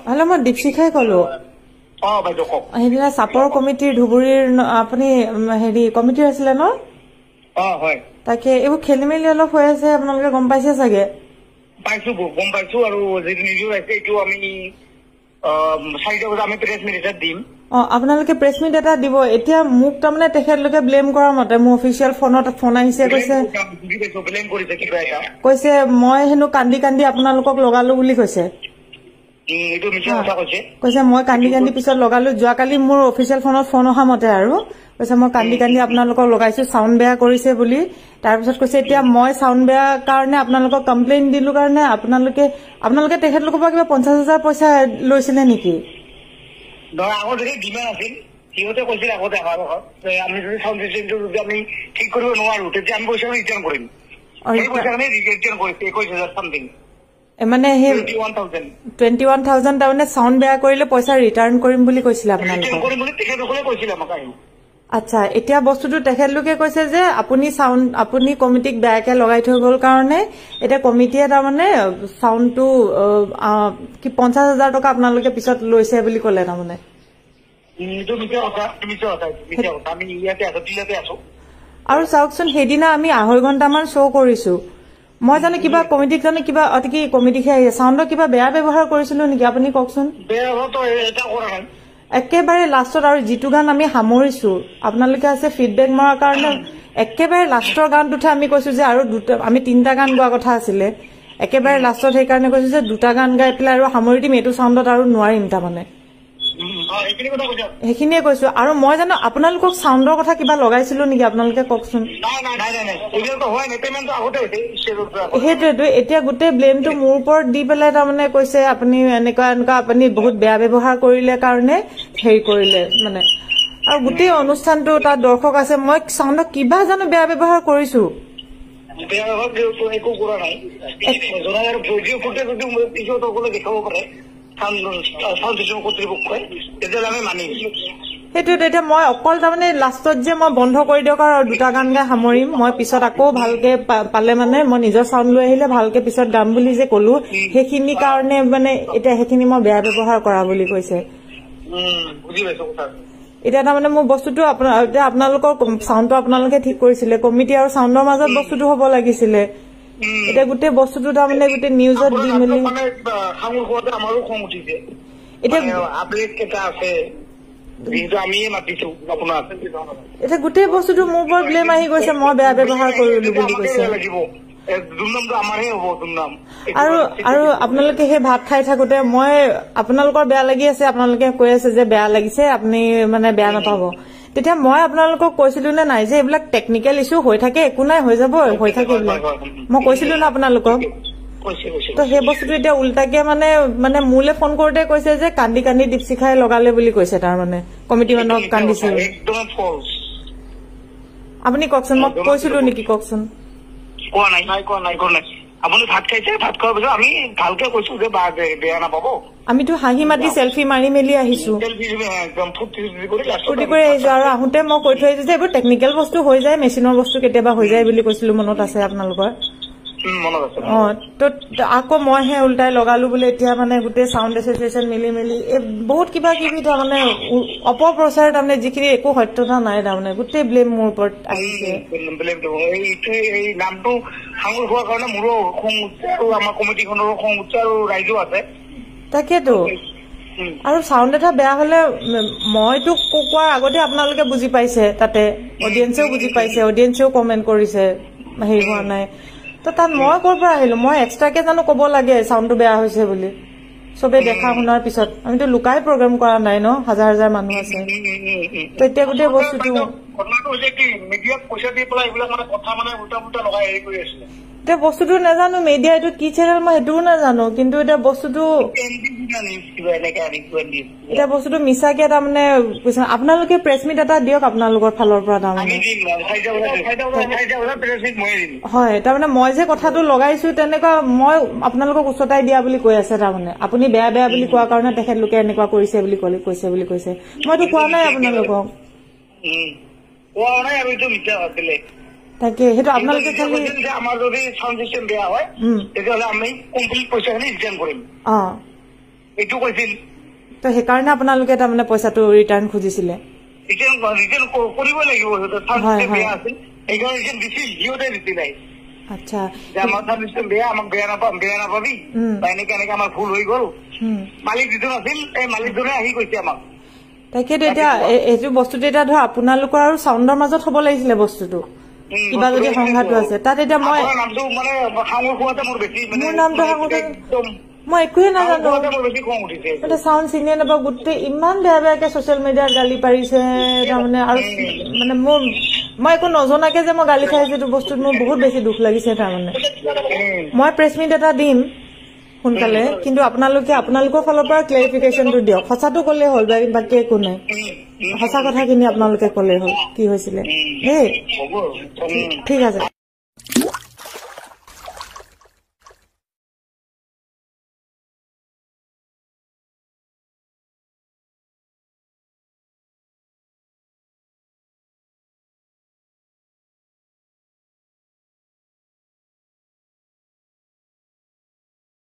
hello' মই দীপশিখাই কলো সেইদিনা চাপৰ কমিটিৰ ধুবুৰীৰ আপুনি হেৰি কমিটিৰ আছিলে ন তাকে এইবোৰ খেলি মেলি অলপ হৈ আছে আপোনালোকে গম পাইছে চাগে পাইছো গম পাইছো আৰু যিটো নিউজ আছে এইটো আমি 4টা বজাত আমি প্ৰেছ মিট এটা দিম আপোনালোকে প্ৰেছ মিট এটা দিব এতিয়া মোক তাৰমানে তেখেতলোকে ব্লেম কৰাৰ মতে মোৰ অফিচিয়েল ফোনত ফোন আহিছে কৈছে মই হেনো কান্দি কান্দি আপোনালোকক লগালো বুলি কৈছে কৈছে মই কান্দি কান্দি পিছত লগালো যোৱাকালি মোৰ অফিচিয়েল ফোনত ফোন অহা মতে আৰু কৈছে মই কান্দি কান্দি আপোনালোকক লগাইছো চাউণ্ড বেয়া কৰিছে বুলি তাৰপিছত কৈছে এতিয়া মই চাউণ্ড বেয়া কাৰণে আপোনালোকক কমপ্লেইন দিলো কাৰণে আপোনালোকে তেখেতলোকৰ পৰা কিবা 50,000 পইচা লৈছিলে নেকি আগত যদি ডিমাণ্ড আছিল সিহঁতে কৈছিল আগতে আমাৰ আমি যদি চাউণ্ড চিষ্টেমটো যদি আমি ঠিক কৰিব নোৱাৰো তেতিয়া আমি পইচা ৰিটাৰ্ণ কৰিম সেই পইচাখিনি ৰিটাৰ্ণ কৰিছে 21,000 সামথিং মানে সেই 21,000 তাৰমানে চাউণ্ড বেয়া কৰিলে পইচা ৰিটাৰ্ণ কৰিম বুলি কৈছিলে আপোনালোকে আচ্ছা এতিয়া বস্তুটো তেখেতলোকে কৈছে যে আপুনি কমিটিক বেয়াকে লগাই থৈ গল কাৰণে এতিয়া কমিটিয়ে তাৰমানে চাউণ্ডটো কি 50,000 টকা আপোনালোকে পিছত লৈছে বুলি ক'লে তাৰমানে আৰু চাওকচোন সেইদিনা আমি 2.5 ঘণ্টামান শ্ব' কৰিছো মই জানো কিবা কমিটিক জানো কিবা কি কমিটিকহে আহিছে চাউণ্ডৰ কিবা বেয়া ব্যৱহাৰ কৰিছিলো নেকি আপুনি কওকচোন একেবাৰে লাষ্টত আৰু যিটো গান আমি সামৰিছো আপোনালোকে আছে ফিডবেক মৰাৰ কাৰণে একেবাৰে লাষ্টৰ গানটোতে আমি কৈছো যে আৰু আমি 3টা গান গোৱা কথা আছিলে একেবাৰে লাষ্টত সেইকাৰণে কৈছো যে 2টা গান গাই পেলাই আৰু সামৰি দিম এইটো চাউণ্ডত আৰু নোৱাৰিম তাৰমানে সেইখিনিয়ে কৈছো আৰু মই জানো আপোনালোকক চাউণ্ডৰ কথা কিবা লগাইছিলো নেকি আপোনালোকে কওকচোন সেইটোৱেতো এতিয়া গোটেই ব্লেমটো মোৰ ওপৰত দি পেলাই তাৰমানে কৈছে আপুনি এনেকুৱা আপুনি বহুত বেয়া ব্যৱহাৰ কৰিলে কাৰণে হেৰি কৰিলে মানে আৰু গোটেই অনুষ্ঠানটো তাত দৰ্শক আছে মই চাউণ্ডক কিবা জানো বেয়া ব্যৱহাৰ কৰিছো সেইটোৱে এতিয়া মই অকল তাৰমানে লাষ্টত যে মই বন্ধ কৰি দিয়ক আৰু 2টা গান গাই সামৰিম মই পিছত আকৌ ভালকে পালে মানে মই নিজৰ চাউণ্ড লৈ আহিলে ভালকে পিছত গাম বুলি যে কলো সেইখিনি কাৰণে মানে এতিয়া সেইখিনি মই বেয়া ব্যৱহাৰ কৰা বুলি কৈছে এতিয়া তাৰমানে মোৰ বস্তুটো আপোনালোকৰ চাউণ্ডটো আপোনালোকে ঠিক কৰিছিলে কমিটি আৰু চাউণ্ডৰ মাজত বস্তুটো হ'ব লাগিছিলে এতিয়া গোটেই বস্তুটো তাৰমানে গোটেই নিউজত দি মেলি এতিয়া গোটেই বস্তুটো মোৰ ওপৰত ব্লেম আহি গৈছে মই বেয়া ব্যৱহাৰ কৰিলো বুলি কৈছে আৰু আপোনালোকে সেই ভাত খাই থাকোতে মই আপোনালোকৰ বেয়া লাগি আছে আপোনালোকে কৈ আছে যে বেয়া লাগিছে আপুনি মানে বেয়া নাপাব তেতিয়া মই আপোনালোকক কৈছিলো নে নাই যে এইবিলাক টেকনিকেল ইছ্যু হৈ থাকে একো নাই হৈ যাব হৈ থাকে এইবিলাক মই কৈছিলো না আপোনালোকক তো সেই বস্তুটো এতিয়া উল্টাকে মানে মোলে ফোন কৰোতে কৈছে যে কান্দি কান্দি দীপশিখাই লগালে বুলি কৈছে তাৰমানে কমিটি মানুহক কান্দিছে আপুনি কওকচোন মই কৈছিলো নেকি কওকচোন আমিতো হাঁহি মাতি সেলফি মাৰি মেলি আহিছো ফূৰ্তি কৰি আহিছো আৰু আহোতে মই কৈ থৈ আহিছো যে এইবোৰ টেকনিকেল বস্তু হৈ যায় মেচিনৰ বস্তু কেতিয়াবা হৈ যায় বুলি কৈছিলো মনত আছে আপোনালোকৰ তো আকৌ মইহে উল্টাই লগালো বোলে এতিয়া মানে গোটেই চাউণ্ড এছ'চিয়েশ্যন মিলি মেলি বহুত কিবা কিবি তাৰমানে অপপ্ৰচাৰ তাৰমানে যিখিনি একো সত্যতা নাই তাৰমানে গোটেই ব্লেম মোৰ ওপৰত আহিছে তাকেতো আৰু চাউণ্ড এটা বেয়া হলে মইতো কোৱাৰ আগতে আপোনালোকে বুজি পাইছে তাতে অডিয়েন্সেও বুজি পাইছে অডিয়েন্সেও কমেণ্ট কৰিছে হেৰি হোৱা নাই তো তাত মই ক'ৰ পৰা আহিলো মই এক্সট্ৰাকে জানো ক'ব লাগে চাউণ্ডটো বেয়া হৈছে বুলি চবে দেখা শুনাৰ পিছত আমিতো লুকাই প্ৰগ্ৰাম কৰা নাই ন হাজাৰ হাজাৰ মানুহ আছে তো এতিয়া গোটেই বস্তুটো এতিয়া বস্তুটো নাজানো মিডিয়া এইটো কি চেনেল মই সেইটোও নাজানো কিন্তু এতিয়া বস্তুটো মিছাকে তাৰমানে আপোনালোকে প্ৰেছ মিট এটা দিয়ক আপোনালোকৰ ফালৰ পৰা তাৰমানে হয় তাৰমানে মই যে কথাটো লগাইছো তেনেকুৱা মই আপোনালোকক উচতাই দিয়া বুলি কৈ আছে তাৰমানে আপুনি বেয়া বেয়া বুলি কোৱাৰ কাৰণে তেখেতলোকে এনেকুৱা কৰিছে বুলি কৈছে মইতো কোৱা নাই আপোনালোকক তাকে সেইটো আপোনালোকে খালি যে আমাৰ যদি সাউন্ড সিস্টেম বেয়া হয় তেতিয়াহ'লে আমি কমপ্লিট পইচাখিনি ৰিটাৰ্ণ কৰিম এইটো কৈছিল তো সেইকাৰণে আপোনালোকে তাৰমানে পইচাটো ৰিটাৰ্ণ খুজিছিলে ৰিটাৰ্ণ কৰিব লাগিব সাউন্ড সিস্টেম বেয়া আছিল সেইকাৰণে ৰিটাৰ্ণ দিছিল সিহঁতে দিছিল আচ্ছা আমাৰ সাউন্ড সিস্টেম বেয়া আমাক বেয়া নাপাবি বা এনেকে আমাৰ ভুল হৈ গ'ল মালিক যিজন আছিল এই মালিকজনে আহি কৈছে আমাক তাকেতো এতিয়া এইটো বস্তুটো এতিয়া ধৰ আপোনালোকৰ আৰু চাউণ্ডৰ মাজত হ'ব লাগিছিলে বস্তুটো কিবা যদি সংঘাতো আছে তাত এতিয়া মই মোৰ নামটো মই একোৱে নাজানো এতিয়া চাউণ্ড চিনিয়ে নাপাওঁ গোটেই ইমান বেয়া বেয়াকে ছচিয়েল মিডিয়াত গালি পাৰিছে তাৰমানে আৰু মানে মোৰ মই একো নজনাকে যে মই গালি খাইছো এইটো বস্তুত মোৰ বহুত বেছি দুখ লাগিছে তাৰমানে মই প্ৰেছ মিট এটা দিম সোনকালে কিন্তু আপোনালোকৰ ফালৰ পৰা ক্লেৰিফিকেশ্যনটো দিয়ক সঁচাটো ক'লে হ'ল বাকী একো নাই সঁচা কথাখিনি আপোনালোকে ক'লে হ'ল কি হৈছিলে দেই ঠিক আছে